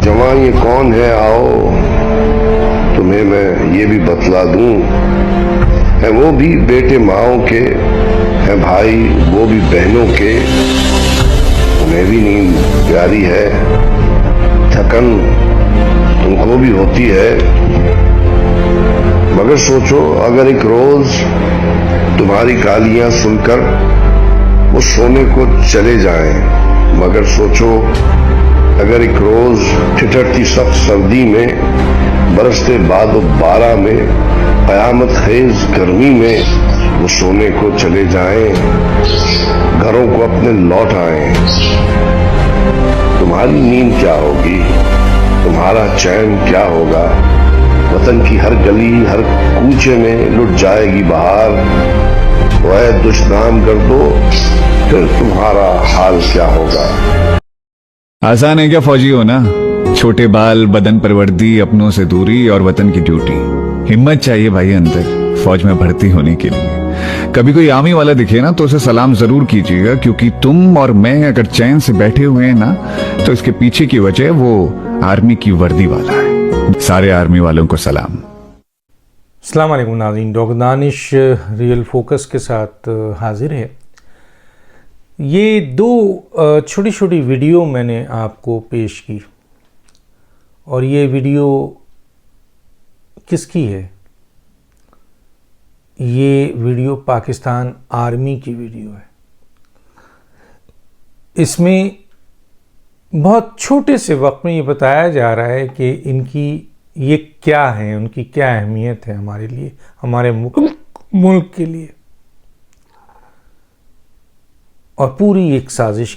जवान ये कौन है आओ तुम्हें मैं ये भी बतला दूं, है वो भी बेटे माओ के, है भाई वो भी बहनों के, उन्हें भी नींद प्यारी है, थकन तुमको भी होती है, मगर सोचो अगर एक रोज तुम्हारी गालियां सुनकर वो सोने को चले जाएं, मगर सोचो अगर एक रोज ठिठरती सख्त सर्दी में, बरसते बाद बारह में, कयामत खेज गर्मी में वो सोने को चले जाएं, घरों को अपने लौट आएं, तुम्हारी नींद क्या होगी, तुम्हारा चैन क्या होगा, वतन की हर गली हर कूचे में लुट जाएगी बहार, वह दुश्मन कर दो फिर तुम्हारा हाल क्या होगा। आसान है क्या फौजी होना, छोटे बाल बदन पर वर्दी, अपनों से दूरी और वतन की ड्यूटी। हिम्मत चाहिए भाई अंदर फौज में भर्ती होने के लिए। कभी कोई आर्मी वाला दिखे ना तो उसे सलाम जरूर कीजिएगा, क्योंकि तुम और मैं अगर चैन से बैठे हुए हैं ना तो इसके पीछे की वजह वो आर्मी की वर्दी वाला है। सारे आर्मी वालों को सलाम। अस्सलाम वालेकुम नाज़रीन, डॉक्टर दानिश रियल फोकस के साथ हाजिर है। ये दो छोटी छोटी वीडियो मैंने आपको पेश की और ये वीडियो किसकी है? ये वीडियो पाकिस्तान आर्मी की वीडियो है। इसमें बहुत छोटे से वक्त में ये बताया जा रहा है कि इनकी ये क्या है, उनकी क्या अहमियत है हमारे लिए, हमारे मुल्क के लिए। और पूरी एक साजिश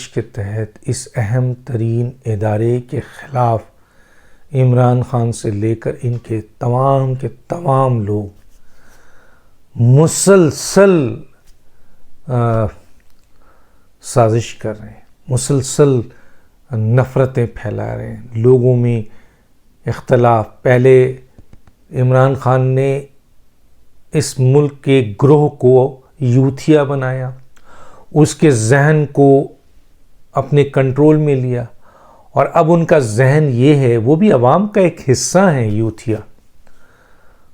के तहत इस अहम तरीन इदारे के ख़िलाफ़ इमरान ख़ान से लेकर इनके तमाम के तमाम लोग मुसलसल साजिश कर रहे हैं, मुसलसल नफ़रतें फैला रहे हैं, लोगों में इख्तलाफ। पहले इमरान ख़ान ने इस मुल्क के ग्रोह को यूथिया बनाया, उसके जहन को अपने कंट्रोल में लिया और अब उनका जहन ये है, वो भी अवाम का एक हिस्सा है यूथिया,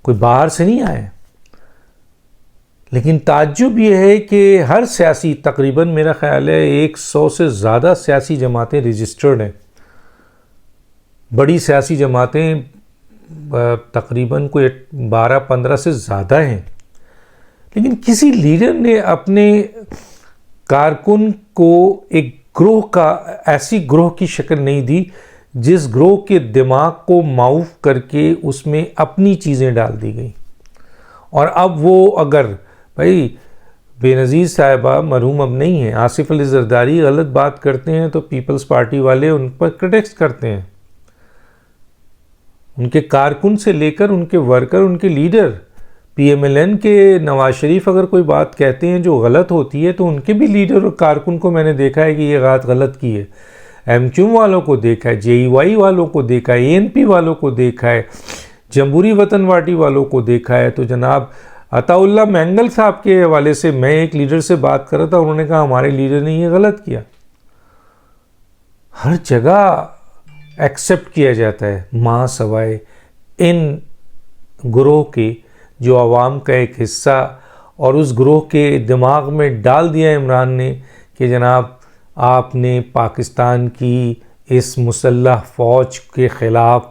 कोई बाहर से नहीं आए। लेकिन ताज्जुब ये है कि हर सियासी, तकरीबन मेरा ख्याल है 100 से ज़्यादा सियासी जमातें रजिस्टर्ड हैं। बड़ी सियासी जमातें तकरीबन कोई 12-15 से ज़्यादा हैं, लेकिन किसी लीडर ने अपने कारकुन को एक ग्रोह का, ऐसी ग्रोह की शक्ल नहीं दी जिस ग्रोह के दिमाग को माउफ करके उसमें अपनी चीज़ें डाल दी गई। और अब वो अगर भाई बेनज़ीर साहिबा मरहूम अब नहीं है, आसिफ अली जरदारी गलत बात करते हैं तो पीपल्स पार्टी वाले उन पर क्रिटिक्स करते हैं। उनके कारकुन से लेकर उनके वर्कर, उनके लीडर, PMLN के नवाज शरीफ अगर कोई बात कहते हैं जो गलत होती है तो उनके भी लीडर और कारकुन को मैंने देखा है कि ये बात गलत की है। MQ वालों को देखा है, JEY वालों को देखा है, ANP वालों को देखा है, जमहूरी वतन पार्टी वालों को देखा है। तो जनाब अताउल्ला मैंगल साहब के हवाले से मैं एक लीडर से बात कर रहा था, उन्होंने कहा हमारे लीडर ने ये गलत किया। हर जगह एक्सेप्ट किया जाता है, मां सवाए इन ग्रोह के जो आवाम का एक हिस्सा, और उस ग्रोह के दिमाग में डाल दिया इमरान ने कि जनाब आपने पाकिस्तान की इस मुसल्लह फ़ौज के ख़िलाफ़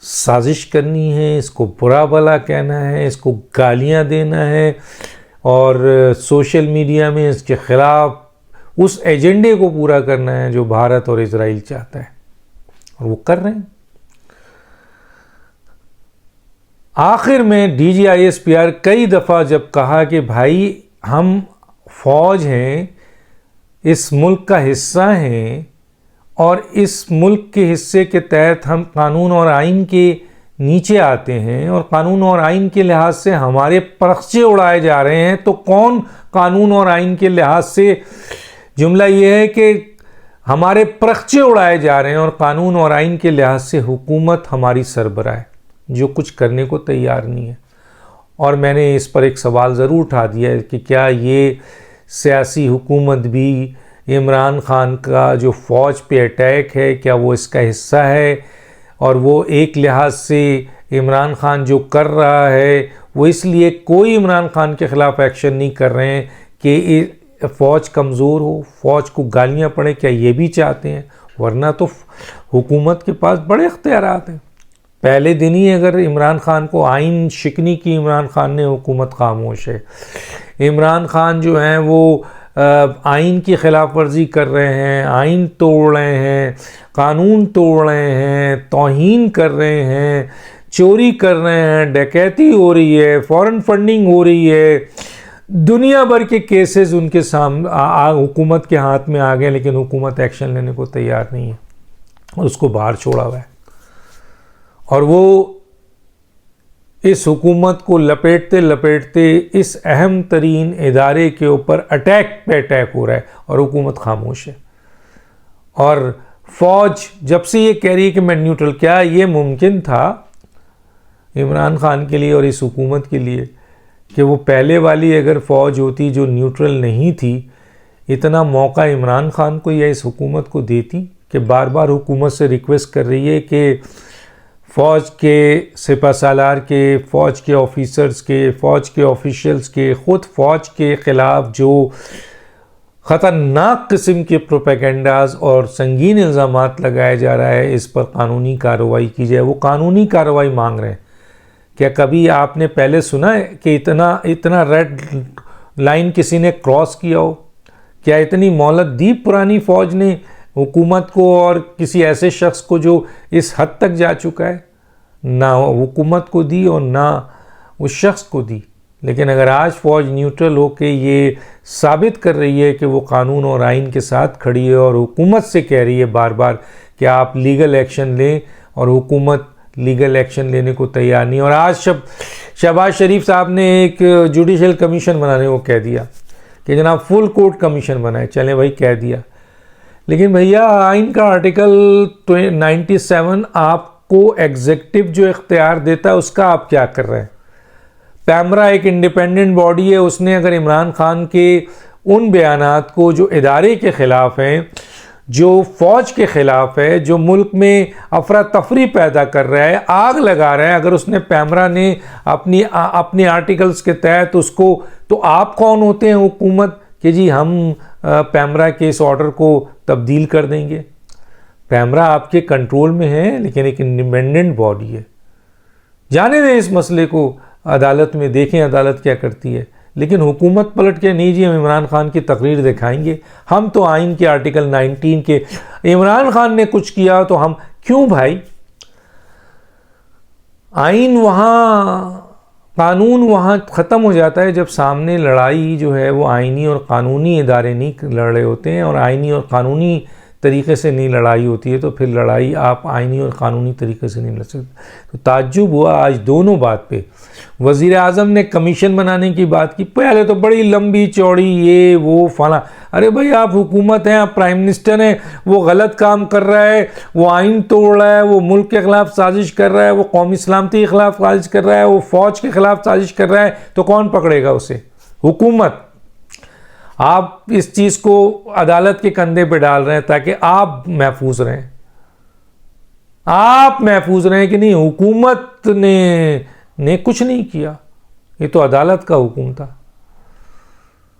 साजिश करनी है, इसको बुरा भला कहना है, इसको गालियां देना है और सोशल मीडिया में इसके ख़िलाफ़ उस एजेंडे को पूरा करना है जो भारत और इजराइल चाहता है, और वो कर रहे हैं। आखिर में DGISPR कई दफ़ा जब कहा कि भाई हम फ़ौज हैं, इस मुल्क का हिस्सा हैं और इस मुल्क के हिस्से के तहत हम कानून और आइन के नीचे आते हैं और कानून और आइन के लिहाज से हमारे परखचे उड़ाए जा रहे हैं, तो कौन कानून और आइन के लिहाज से, जुमला ये है कि हमारे परखचे उड़ाए जा रहे हैं और कानून और आइन के लिहाज से हुकूमत हमारी सरबराह है जो कुछ करने को तैयार नहीं है। और मैंने इस पर एक सवाल ज़रूर उठा दिया है कि क्या ये सियासी हुकूमत भी इमरान खान का जो फ़ौज पे अटैक है क्या वो इसका हिस्सा है, और वो एक लिहाज से इमरान खान जो कर रहा है वो इसलिए कोई इमरान खान के ख़िलाफ़ एक्शन नहीं कर रहे हैं कि फ़ौज कमज़ोर हो, फ़ौज को गालियाँ पड़े, क्या ये भी चाहते हैं? वरना तो हुकूमत के पास बड़े इख्तियारात हैं। पहले दिन ही अगर इमरान खान को आइन शिकनी की, इमरान खान ने हुकूमत खामोश है। इमरान खान जो हैं वो आइन की ख़िलाफ़ वर्जी कर रहे हैं, आइन तोड़ रहे हैं, कानून तोड़ रहे हैं, तौहीन कर रहे हैं, चोरी कर रहे हैं, डकैती हो रही है, फॉरेन फंडिंग हो रही है, दुनिया भर के केसेस उनके सामने हुकूमत के हाथ में आ गए, लेकिन हुकूमत एक्शन लेने को तैयार नहीं है और उसको बाहर छोड़ा हुआ है। और वो इस हुकूमत को लपेटते लपेटते इस अहम तरीन इदारे के ऊपर अटैक पे अटैक हो रहा है और हुकूमत खामोश है। और फ़ौज जब से ये कह रही है कि मैं न्यूट्रल, क्या ये मुमकिन था इमरान खान के लिए और इस हुकूमत के लिए कि वो पहले वाली अगर फ़ौज होती जो न्यूट्रल नहीं थी, इतना मौका इमरान खान को या इस हुकूमत को देती कि बार बार हुकूमत से रिक्वेस्ट कर रही है कि फ़ौज के सिपहसालार के, फ़ौज के ऑफिसर्स के, फ़ौज के ऑफिशियल्स के, ख़ुद फ़ौज के ख़िलाफ़ जो ख़तरनाक किस्म के प्रोपेगेंडाज और संगीन इल्ज़ामात लगाया जा रहा है, इस पर कानूनी कार्रवाई की जाए। वो कानूनी कार्रवाई मांग रहे हैं। क्या कभी आपने पहले सुना है कि इतना रेड लाइन किसी ने क्रॉस किया हो? क्या इतनी मोहलत दी पुरानी फ़ौज ने हुकूमत को और किसी ऐसे शख्स को जो इस हद तक जा चुका है? ना हुकूमत को दी और ना उस शख्स को दी। लेकिन अगर आज फ़ौज न्यूट्रल हो के ये साबित कर रही है कि वो कानून और आइन के साथ खड़ी है और हुकूमत से कह रही है बार बार कि आप लीगल एक्शन लें, और हुकूमत लीगल एक्शन लेने को तैयार नहीं। और आज शहबाज शरीफ साहब ने एक जुडिशल कमीशन बनाने को कह दिया कि जनाब फुल कोर्ट कमीशन बनाए। चलें भाई, कह दिया, लेकिन भैया आइन का आर्टिकल 97 आपको एग्जीक्यूटिव जो इख्तियार देता है उसका आप क्या कर रहे हैं? पैमरा एक इंडिपेंडेंट बॉडी है, उसने अगर इमरान खान के उन बयानात को जो इदारे के ख़िलाफ़ हैं, जो फ़ौज के ख़िलाफ़ है, जो मुल्क में अफरा तफरी पैदा कर रहा है, आग लगा रहा है, अगर उसने पैमरा ने अपनी आर्टिकल्स के तहत उसको, तो आप कौन होते हैं हुकूमत कि जी हम पैमरा के इस ऑर्डर को तब्दील कर देंगे? पैमरा आपके कंट्रोल में है, लेकिन एक इंडिपेंडेंट बॉडी है। जाने दें इस मसले को अदालत में, देखें अदालत क्या करती है। लेकिन हुकूमत पलट के नहीं जी हम इमरान खान की तकरीर दिखाएंगे, हम तो आइन के आर्टिकल 19 के, इमरान खान ने कुछ किया तो हम क्यों भाई? आइन वहाँ, कानून वहाँ ख़त्म हो जाता है जब सामने लड़ाई जो है वो आइनी और कानूनी इदारे नहीं लड़ रहे होते हैं, और आइनी और कानूनी तरीक़े से नहीं लड़ाई होती है, तो फिर लड़ाई आप आइनी और कानूनी तरीक़े से नहीं लड़ सकते। तो ताज्जुब हुआ आज दोनों बात पे। वज़ीर आज़म ने कमीशन बनाने की बात की, पहले तो बड़ी लंबी चौड़ी ये वो फला। अरे भाई आप हुकूमत हैं, आप प्राइम मिनिस्टर हैं, वो गलत काम कर रहा है, वो आइन तोड़ रहा है, वो मुल्क के ख़िलाफ़ साजिश कर रहा है, वो कौमी सलामती के ख़िलाफ़ साजिश कर रहा है, वो फ़ौज के ख़िलाफ़ साजिश कर रहा है, तो कौन पकड़ेगा उसे? हुकूमत। आप इस चीज़ को अदालत के कंधे पे डाल रहे हैं ताकि आप महफूज रहें। आप महफूज रहें कि नहीं, हुकूमत ने कुछ नहीं किया, ये तो अदालत का हुक्म था।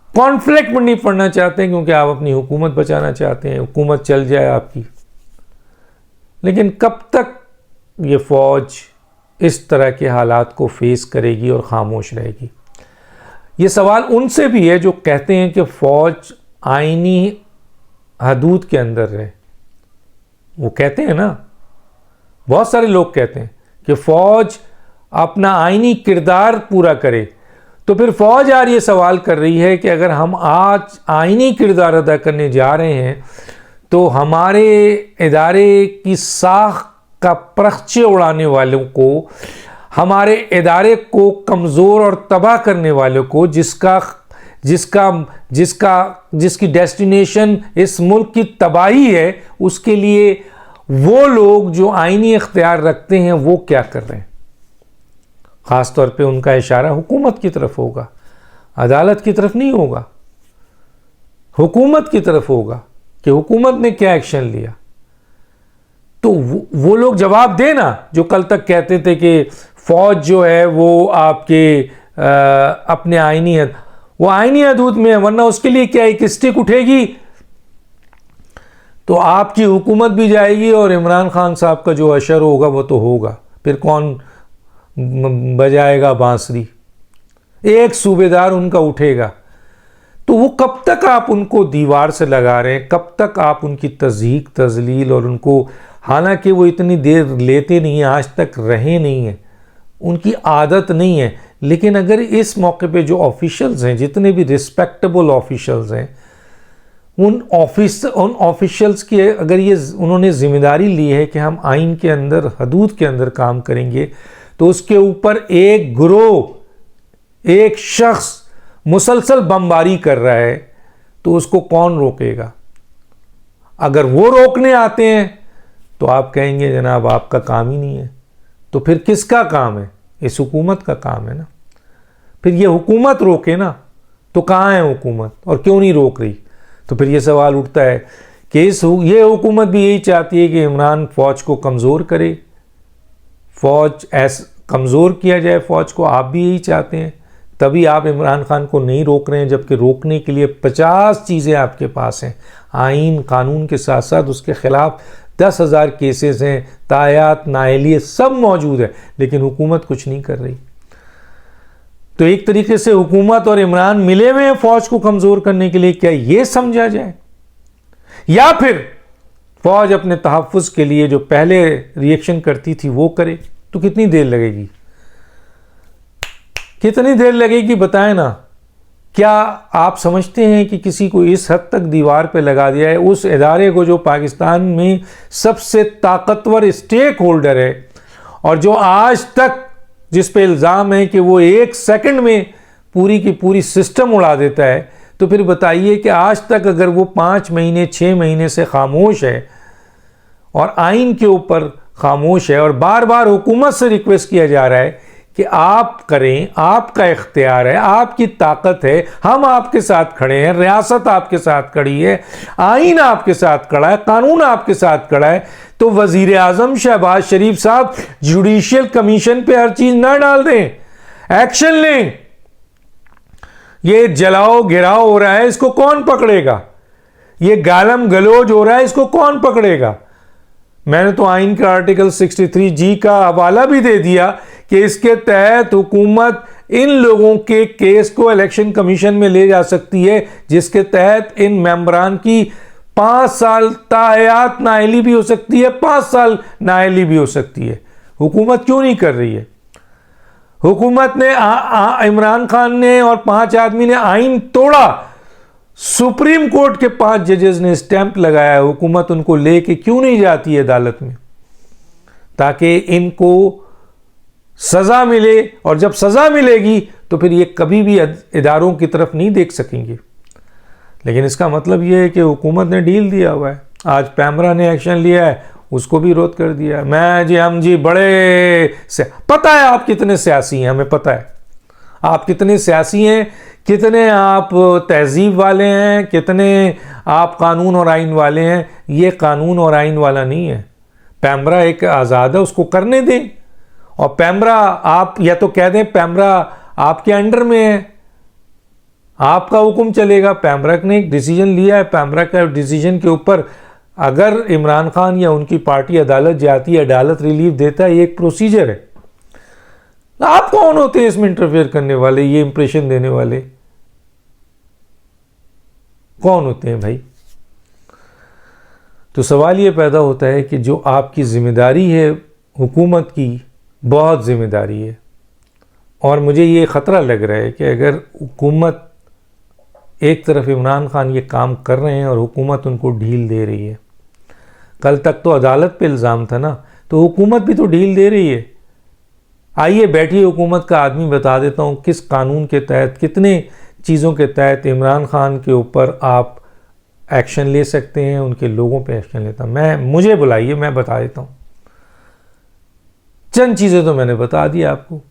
कॉन्फ्लिक्ट में नहीं पड़ना चाहते हैं क्योंकि आप अपनी हुकूमत बचाना चाहते हैं, हुकूमत चल जाए आपकी। लेकिन कब तक ये फ़ौज इस तरह के हालात को फेस करेगी और ख़ामोश रहेगी? ये सवाल उनसे भी है जो कहते हैं कि फ़ौज आइनी हदूद के अंदर रहे। वो कहते हैं ना, बहुत सारे लोग कहते हैं कि फ़ौज अपना आइनी किरदार पूरा करे। तो फिर फ़ौज आज ये सवाल कर रही है कि अगर हम आज आइनी किरदार अदा करने जा रहे हैं तो हमारे इदारे की साख का परखचे उड़ाने वालों को, हमारे इदारे को कमज़ोर और तबाह करने वालों को, जिसकी डेस्टिनेशन इस मुल्क की तबाही है, उसके लिए वो लोग जो आइनी इख्तियार रखते हैं वो क्या कर रहे हैं? ख़ास तौर पे उनका इशारा हुकूमत की तरफ होगा, अदालत की तरफ नहीं होगा। हुकूमत की तरफ होगा कि हुकूमत ने क्या एक्शन लिया, तो वो लोग जवाब देना जो कल तक कहते थे कि फौज जो है वो आपके अपने वो आईनी हदूद में है, वरना उसके लिए क्या एक स्टिक उठेगी तो आपकी हुकूमत भी जाएगी और इमरान खान साहब का जो अशर होगा वो तो होगा। फिर कौन बजाएगा बांसुरी? एक सूबेदार उनका उठेगा। तो वो कब तक आप उनको दीवार से लगा रहे हैं, कब तक आप उनकी तज़हीक तजलील और उनको, हालांकि वो इतनी देर लेते नहीं हैं, आज तक रहे नहीं हैं, उनकी आदत नहीं है, लेकिन अगर इस मौके पे जो ऑफिशियल्स हैं, जितने भी रिस्पेक्टेबल ऑफिशियल्स हैं, उन ऑफिशियल्स की अगर ये उन्होंने जिम्मेदारी ली है कि हम आइन के अंदर, हदूद के अंदर काम करेंगे, तो उसके ऊपर एक ग्रोह, एक शख्स मुसलसल बमबारी कर रहा है, तो उसको कौन रोकेगा? अगर वो रोकने आते हैं तो आप कहेंगे जनाब आपका काम ही नहीं है। तो फिर किसका काम है? इस हुकूमत का काम है ना। फिर ये हुकूमत रोके ना, तो कहाँ है हुकूमत और क्यों नहीं रोक रही? तो फिर ये सवाल उठता है कि ये हुकूमत भी यही चाहती है कि इमरान फ़ौज को कमज़ोर करे, फ़ौज कमज़ोर किया जाए फ़ौज को, आप भी यही चाहते हैं, तभी आप इमरान खान को नहीं रोक रहे हैं, जबकि रोकने के लिए 50 चीज़ें आपके पास हैं। आइन कानून के साथ साथ उसके ख़िलाफ़ 10,000 केसेस हैं, तायात नाअहली सब मौजूद है, लेकिन हुकूमत कुछ नहीं कर रही। तो एक तरीके से हुकूमत और इमरान मिले हुए हैं फ़ौज को कमज़ोर करने के लिए, क्या ये समझा जाए? या फिर फ़ौज अपने तहफ़्फ़ुज़ के लिए जो पहले रिएक्शन करती थी वो करे? तो कितनी देर लगेगी? कितनी देर लगेगी बताएं ना। क्या आप समझते हैं कि किसी को इस हद तक दीवार पे लगा दिया है, उस इदारे को जो पाकिस्तान में सबसे ताकतवर स्टेक होल्डर है और जो आज तक, जिस पे इल्ज़ाम है कि वो 1 सेकंड में पूरी की पूरी सिस्टम उड़ा देता है, तो फिर बताइए कि आज तक अगर वो 5 महीने 6 महीने से खामोश है और आइन के ऊपर खामोश है और बार बार हुकूमत से रिक्वेस्ट किया जा रहा है कि आप करें, आपका इख्तियार है, आपकी ताकत है, हम आपके साथ खड़े हैं, रियासत आपके साथ खड़ी है, आइन आपके साथ खड़ा है, कानून आपके साथ खड़ा है, तो वजीर आजम शहबाज शरीफ साहब जुडिशियल कमीशन पे हर चीज ना डाल दें, एक्शन लें। ये जलाओ गिराओ हो रहा है, इसको कौन पकड़ेगा? ये गालम गलोज हो रहा है, इसको कौन पकड़ेगा? मैंने तो आइन का आर्टिकल 63G का हवाला भी दे दिया कि इसके तहत हुकूमत इन लोगों के केस को इलेक्शन कमीशन में ले जा सकती है, जिसके तहत इन मेंबरान की 5 साल तायात नाअहली भी हो सकती है, 5 साल नाअहली भी हो सकती है। हुकूमत क्यों नहीं कर रही है? हुकूमत ने इमरान खान ने और 5 आदमी ने आइन तोड़ा, सुप्रीम कोर्ट के 5 जजेस ने स्टैंप लगाया, हुकूमत उनको लेके क्यों नहीं जाती है अदालत में, ताकि इनको सजा मिले, और जब सजा मिलेगी तो फिर ये कभी भी इदारों की तरफ नहीं देख सकेंगे। लेकिन इसका मतलब ये है कि हुकूमत ने डील दिया हुआ है। आज पैमरा ने एक्शन लिया है, उसको भी विरोध कर दिया है। मैं जी, हम जी बड़े पता है आप कितने सियासी हैं, हमें पता है आप कितने सियासी हैं, कितने आप तहजीब वाले हैं, कितने आप कानून और आइन वाले हैं। ये कानून और आइन वाला नहीं है। पैमरा एक आज़ाद है, उसको करने दें। और पैमरा, आप या तो कह दें पैमरा आपके अंडर में है, आपका हुक्म चलेगा। पैमरा ने एक डिसीजन लिया है, पैमरा का डिसीजन के ऊपर अगर इमरान खान या उनकी पार्टी अदालत जाती है, अदालत रिलीफ देता है, ये एक प्रोसीजर है। आप कौन होते हैं इसमें इंटरफेयर करने वाले, ये इंप्रेशन देने वाले कौन होते हैं भाई? तो सवाल ये पैदा होता है कि जो आपकी जिम्मेदारी है हुकूमत की, बहुत जिम्मेदारी है, और मुझे ये ख़तरा लग रहा है कि अगर हुकूमत एक तरफ इमरान खान ये काम कर रहे हैं और हुकूमत उनको ढील दे रही है। कल तक तो अदालत पे इल्ज़ाम था ना, तो हुकूमत भी तो ढील दे रही है। आइए बैठिए, हुकूमत का आदमी बता देता हूँ किस कानून के तहत, कितने चीज़ों के तहत इमरान खान के ऊपर आप एक्शन ले सकते हैं, उनके लोगों पे एक्शन लेता। मुझे बुलाइए, मैं बता देता हूँ। चंद चीज़ें तो मैंने बता दी आपको।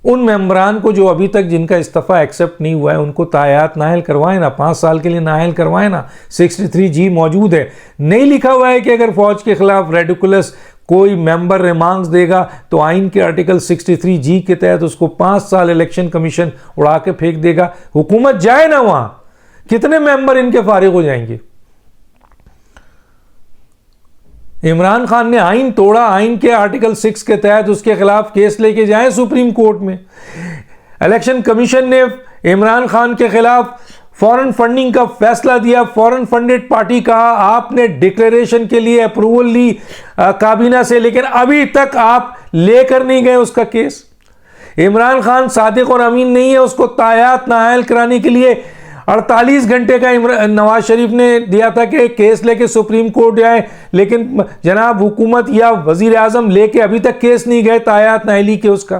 उन मेंबरान को जो अभी तक जिनका इस्तीफा एक्सेप्ट नहीं हुआ है उनको तायात नाहल करवाएं ना, 5 साल के लिए नाहल करवाएं ना। 63G मौजूद है, नहीं लिखा हुआ है कि अगर फौज के खिलाफ रेडिकुलस कोई मेंबर रिमार्क्स देगा तो आइन के आर्टिकल 63G के तहत उसको 5 साल इलेक्शन कमीशन उड़ा के फेंक देगा। हुकूमत जाए ना वहां, कितने मेंबर इनके फारिग हो जाएंगे। इमरान खान ने आइन तोड़ा, आइन के आर्टिकल 6 के तहत उसके खिलाफ केस लेके जाए सुप्रीम कोर्ट में। इलेक्शन कमीशन ने इमरान खान के खिलाफ फॉरेन फंडिंग का फैसला दिया, फॉरेन फंडेड पार्टी कहा, आपने डिक्लेरेशन के लिए अप्रूवल ली काबीना से, लेकिन अभी तक आप लेकर नहीं गए उसका केस। इमरान खान सादिक और अमीन नहीं है, उसको तायात नाहल कराने के लिए 48 घंटे का नवाज शरीफ ने दिया था कि केस लेके सुप्रीम कोर्ट जाए, लेकिन जनाब हुकूमत या वजीर आजम लेके अभी तक केस नहीं गए तायात नाहली के उसका।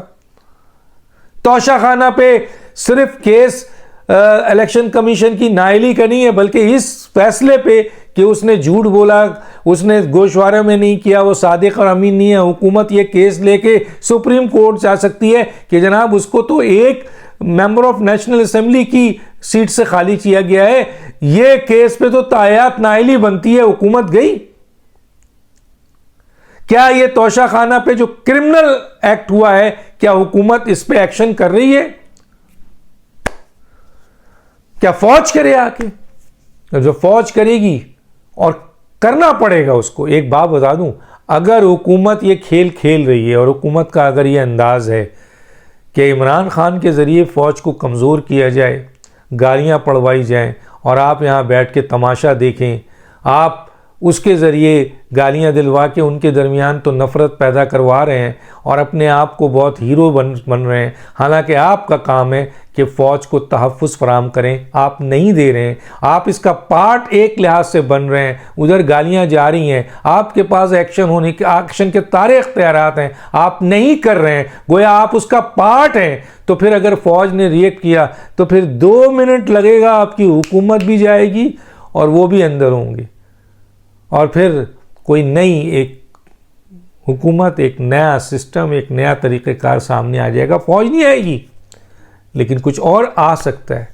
तोशाखाना पे सिर्फ केस इलेक्शन कमीशन की नाहली का नहीं है, बल्कि इस फैसले पे कि उसने झूठ बोला, उसने गोशवारे में नहीं किया, वो सादिक और अमीन नहीं है, हुकूमत ये केस लेके सुप्रीम कोर्ट जा सकती है कि जनाब उसको तो एक मेंबर ऑफ नेशनल असेंबली की सीट से खाली किया गया है, ये केस पे तो तायात नाहली बनती है। हुकूमत गई क्या? ये तोशाखाना पे जो क्रिमिनल एक्ट हुआ है, क्या हुकूमत इस पे एक्शन कर रही है? क्या फौज करे आके? जो फौज करेगी, और करना पड़ेगा उसको। एक बात बता दूं, अगर हुकूमत ये खेल खेल रही है और हुकूमत का अगर ये अंदाज है कि इमरान खान के ज़रिए फ़ौज को कमज़ोर किया जाए, गालियां पढ़वाई जाएं और आप यहाँ बैठ के तमाशा देखें, आप उसके ज़रिए गालियां दिलवा के उनके दरमियान तो नफ़रत पैदा करवा रहे हैं और अपने आप को बहुत हीरो बन रहे हैं। हालांकि आपका काम है कि फ़ौज को तहफ़्फ़ुज़ फराम करें, आप नहीं दे रहे हैं। आप इसका पार्ट एक लिहाज से बन रहे हैं, उधर गालियां जा रही हैं, आपके पास एक्शन के सारे इख्तियारात हैं, आप नहीं कर रहे हैं, गोया आप उसका पार्ट हैं। तो फिर अगर फ़ौज ने रिएक्ट किया तो फिर 2 मिनट लगेगा, आपकी हुकूमत भी जाएगी और वो भी अंदर होंगे, और फिर कोई नई एक हुकूमत, एक नया सिस्टम, एक नया तरीक़ेकार सामने आ जाएगा। फ़ौज नहीं आएगी, लेकिन कुछ और आ सकता है।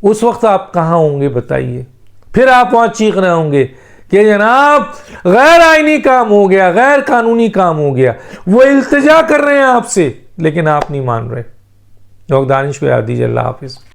उस वक्त आप कहाँ होंगे बताइए? फिर आप वहाँ चीख रहे होंगे कि जनाब गैर आईनी काम हो गया, गैर कानूनी काम हो गया। वो इल्तिजा कर रहे हैं आपसे, लेकिन आप नहीं मान रहे। दानिश को याद दीजिए। अल्लाह हाफिज़।